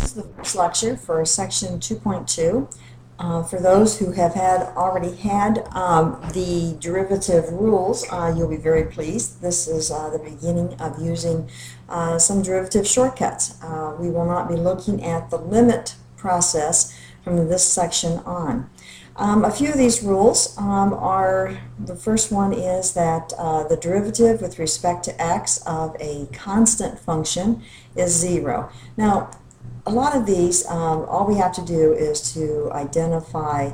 This is the first lecture for section 2.2. For those who have already had the derivative rules, you'll be very pleased. This is the beginning of using some derivative shortcuts. We will not be looking at the limit process from this section on. A few of these rules are, the first one is that the derivative with respect to x of a constant function is 0. Now, a lot of these, all we have to do is to identify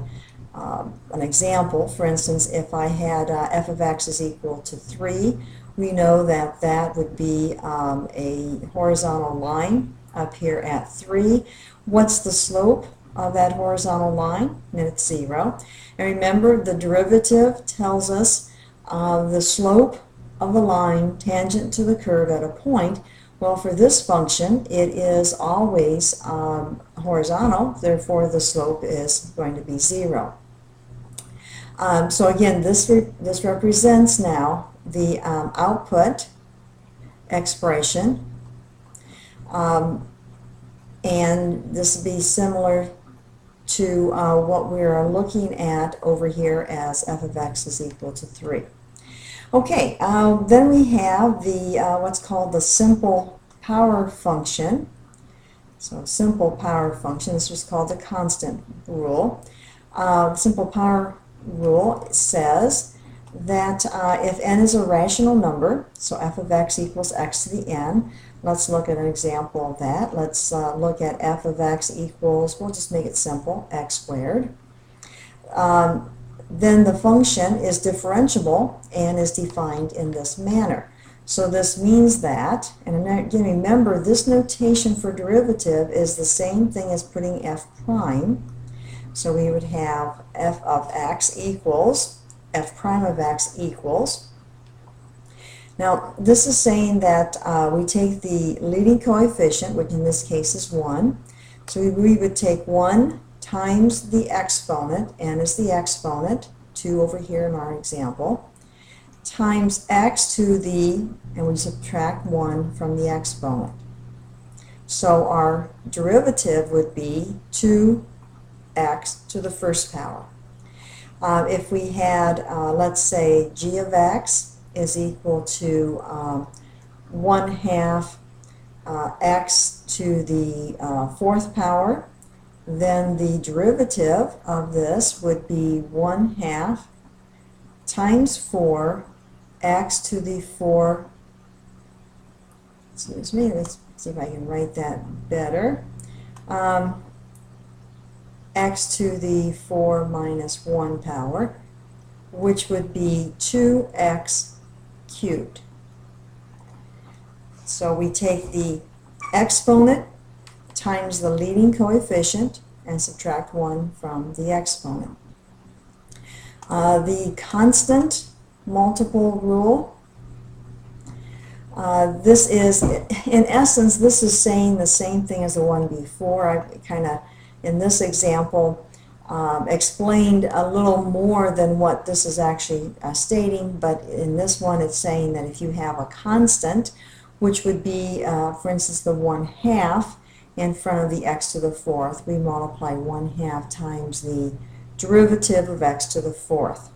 an example. For instance, if I had f of x is equal to 3, we know that that would be a horizontal line up here at 3. What's the slope of that horizontal line? And it's 0. And remember, the derivative tells us the slope of the line tangent to the curve at a point. Well, for this function, it is always horizontal, therefore the slope is going to be 0. So again, this represents now the output expression, and this would be similar to what we are looking at over here as f of x is equal to 3. Okay, then we have the what's called the simple power function. So simple power function, this was called the constant rule. Simple power rule says that if n is a rational number, so f of x equals x to the n, let's look at an example of that. Let's look at f of x equals, we'll just make it simple, x squared. Then the function is differentiable and is defined in this manner. So this means that, and again remember, this notation for derivative is the same thing as putting f prime. So we would have f of x equals f prime of x equals. Now this is saying that we take the leading coefficient, which in this case is 1. So we would take 1 times the exponent, n is the exponent, 2 over here in our example, times x to the, and we subtract 1 from the exponent. So our derivative would be 2x to the first power. If we had, let's say, g of x is equal to 1/2 x to the fourth power, then the derivative of this would be 1/2 times 4 x to the 4, excuse me, let's see if I can write that better, x to the 4 minus 1 power, which would be 2x cubed. So we take the exponent times the leading coefficient and subtract 1 from the exponent. The constant multiple rule, this is, in essence, this is saying the same thing as the one before. I kind of, in this example, explained a little more than what this is actually stating, but in this one it's saying that if you have a constant, which would be, for instance, the 1/2, in front of the x to the fourth, we multiply 1/2 times the derivative of x to the fourth.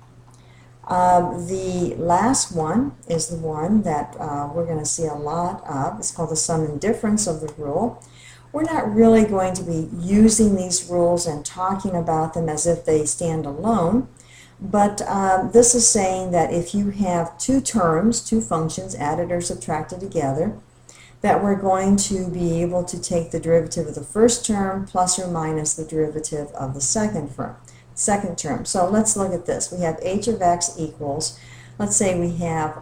The last one is the one that we're going to see a lot of. It's called the sum and difference of the rule. We're not really going to be using these rules and talking about them as if they stand alone, but this is saying that if you have two terms, two functions added or subtracted together, that we're going to be able to take the derivative of the first term plus or minus the derivative of the second term. So let's look at this. We have h of x equals, let's say we have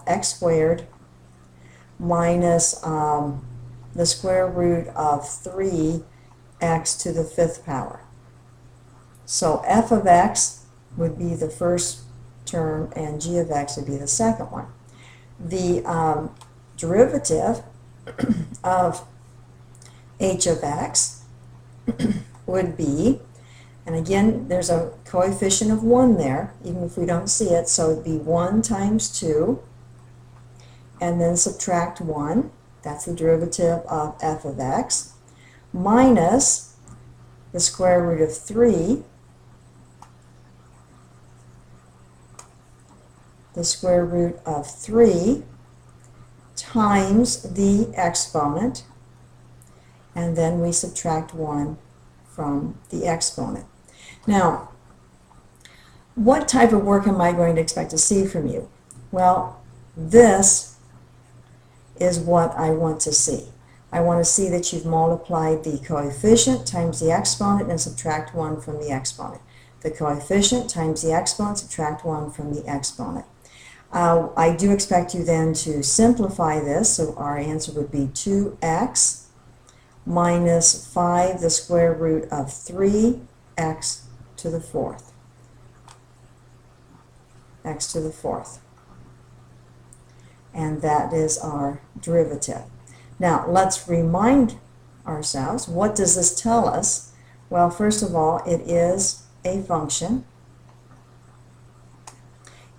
x squared minus the square root of 3x to the fifth power. So f of x would be the first term and g of x would be the second one. The derivative of h of x would be, and again there's a coefficient of 1 there even if we don't see it, so it would be 1 times 2 and then subtract 1, that's the derivative of f of x, minus the square root of 3, the square root of 3 times the exponent, and then we subtract 1 from the exponent. Now, what type of work am I going to expect to see from you? Well, this is what I want to see. I want to see that you've multiplied the coefficient times the exponent and subtract 1 from the exponent. The coefficient times the exponent, subtract 1 from the exponent. I do expect you then to simplify this, so our answer would be 2x minus 5 the square root of 3x to the fourth. X to the fourth. And that is our derivative. Now, let's remind ourselves, what does this tell us? Well, first of all, it is a function,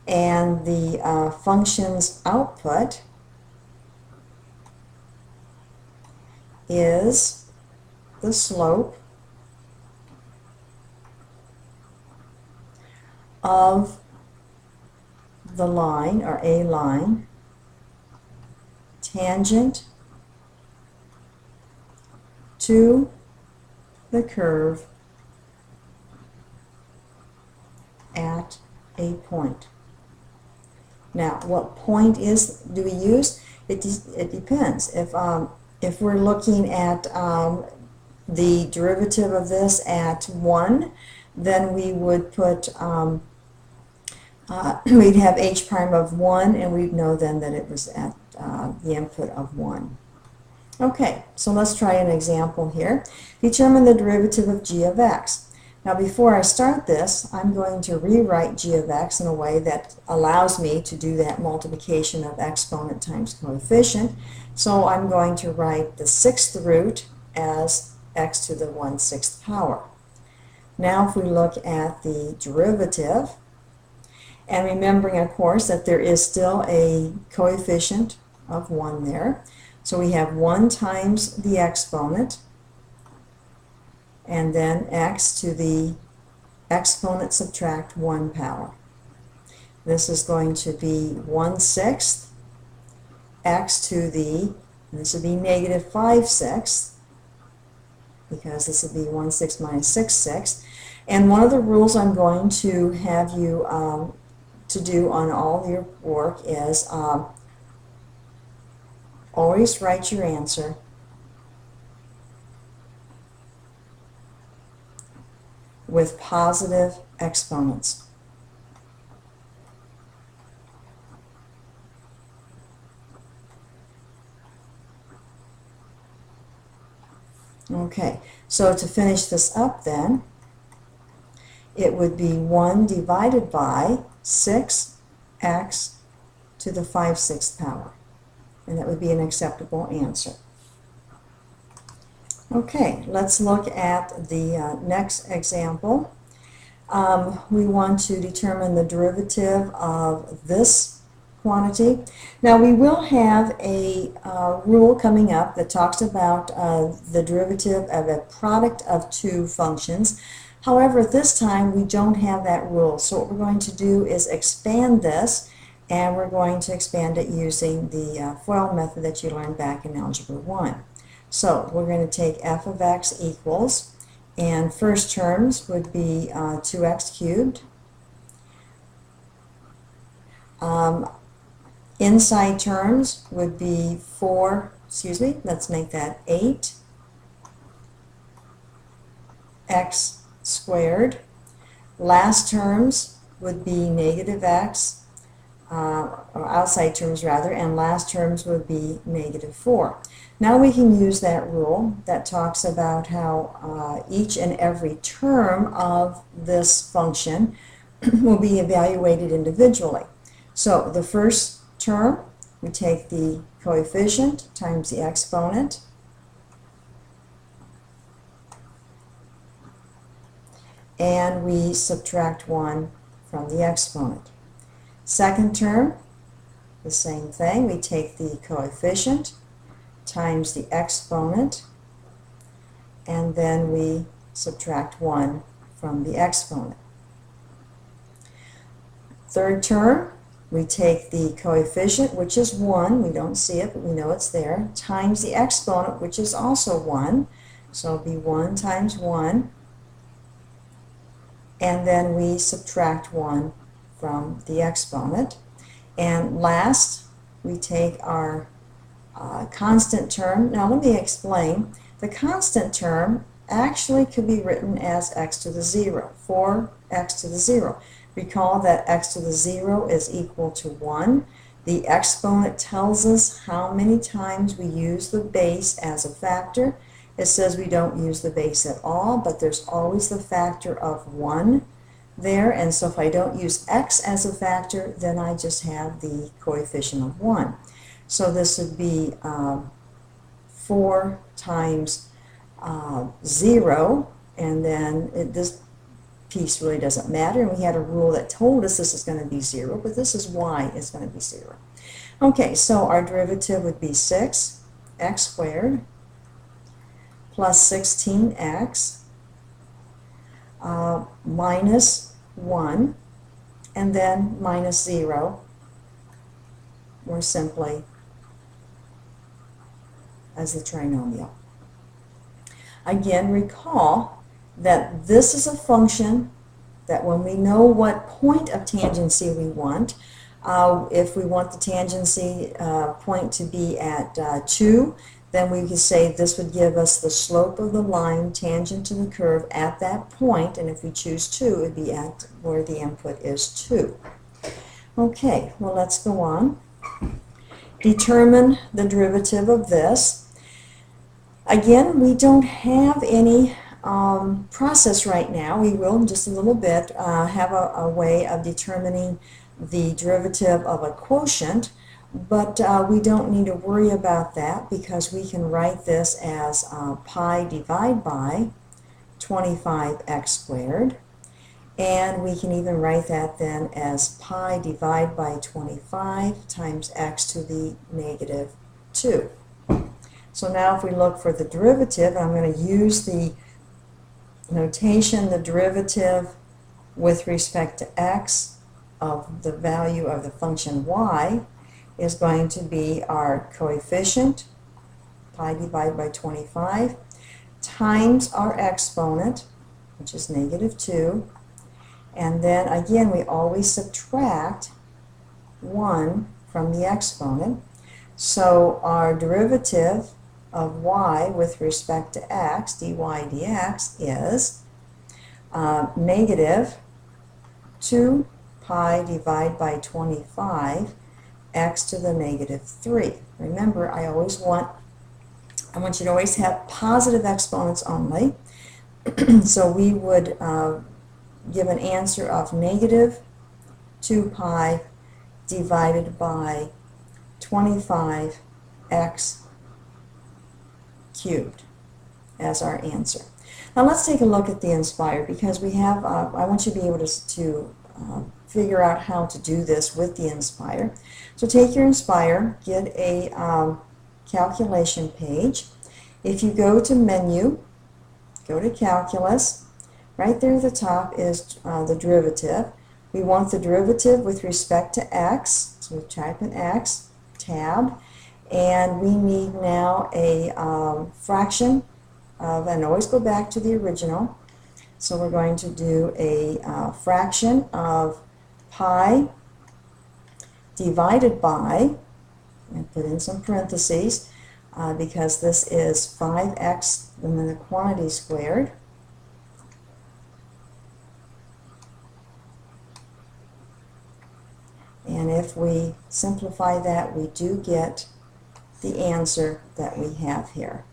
and the function's output is the slope of the line, or a line, tangent to the curve at a point. Now, what point do we use? It depends. If we're looking at the derivative of this at 1, then we would put we'd have h prime of 1, and we'd know then that it was at the input of 1. Okay, so let's try an example here. Determine the derivative of g of x. Now, before I start this, I'm going to rewrite g of x in a way that allows me to do that multiplication of exponent times coefficient. So I'm going to write the 6th root as x to the 1/6 power. Now, if we look at the derivative, and remembering, of course, that there is still a coefficient of 1 there. So we have 1 times the exponent, and then x to the exponent subtract 1 power. This is going to be 1/6 x to the, this would be negative 5/6, because this would be 1/6 minus 6/6. And one of the rules I'm going to have you to do on all your work is always write your answer with positive exponents. Okay, so to finish this up then, it would be 1 divided by 6x to the 5/6 power. And that would be an acceptable answer. Okay, let's look at the next example. We want to determine the derivative of this quantity. Now, we will have a rule coming up that talks about the derivative of a product of two functions. However, at this time, we don't have that rule. So what we're going to do is expand this, and we're going to expand it using the FOIL method that you learned back in Algebra 1. So we're going to take f of x equals, and first terms would be 2x cubed. Inside terms would be let's make that 8x squared. Last terms would be negative x, or outside terms rather, and last terms would be negative 4. Now we can use that rule that talks about how each and every term of this function will be evaluated individually. So the first term, we take the coefficient times the exponent, and we subtract 1 from the exponent. Second term, the same thing. We take the coefficient times the exponent, and then we subtract 1 from the exponent. Third term, we take the coefficient, which is 1, we don't see it, but we know it's there, times the exponent, which is also 1, so it'll be 1 times 1, and then we subtract 1 from the exponent. And last, we take our constant term. Now let me explain. The constant term actually could be written as x to the 0, 4x to the 0. Recall that x to the 0 is equal to 1. The exponent tells us how many times we use the base as a factor. It says we don't use the base at all, but there's always the factor of 1 there, and so if I don't use x as a factor, then I just have the coefficient of 1. So this would be 4 times 0, and then this piece really doesn't matter, and we had a rule that told us this is going to be 0, but this is why it's going to be 0. Okay, so our derivative would be 6x squared plus 16x minus 1, and then minus 0, more simply as the trinomial. Again, recall that this is a function that when we know what point of tangency we want, if we want the tangency point to be at 2, then we could say this would give us the slope of the line tangent to the curve at that point, and if we choose 2, it would be at where the input is 2. Okay, well, let's go on. Determine the derivative of this. Again, we don't have any process right now. We will in just a little bit have a way of determining the derivative of a quotient, but we don't need to worry about that because we can write this as pi divided by 25x squared, and we can even write that then as pi divided by 25 times x to the negative 2. So now if we look for the derivative, I'm going to use the notation, the derivative with respect to x of the value of the function y is going to be our coefficient, pi divided by 25, times our exponent, which is negative 2, and then again we always subtract 1 from the exponent. So our derivative of y with respect to x, dy dx, is negative 2 pi divided by 25 x to the negative 3. Remember, I want you to always have positive exponents only. So we would give an answer of negative 2 pi divided by 25x cubed as our answer. Now let's take a look at the inspire, because we have, I want you to be able to figure out how to do this with the inspire. So take your inspire, get a calculation page. If you go to menu, go to calculus, right there at the top is the derivative. We want the derivative with respect to x, so we type in x, tab, and we need now a fraction of, and always go back to the original, so we're going to do a fraction of pi divided by, and put in some parentheses, because this is 5x and then the quantity squared. And if we simplify that, we do get the answer that we have here.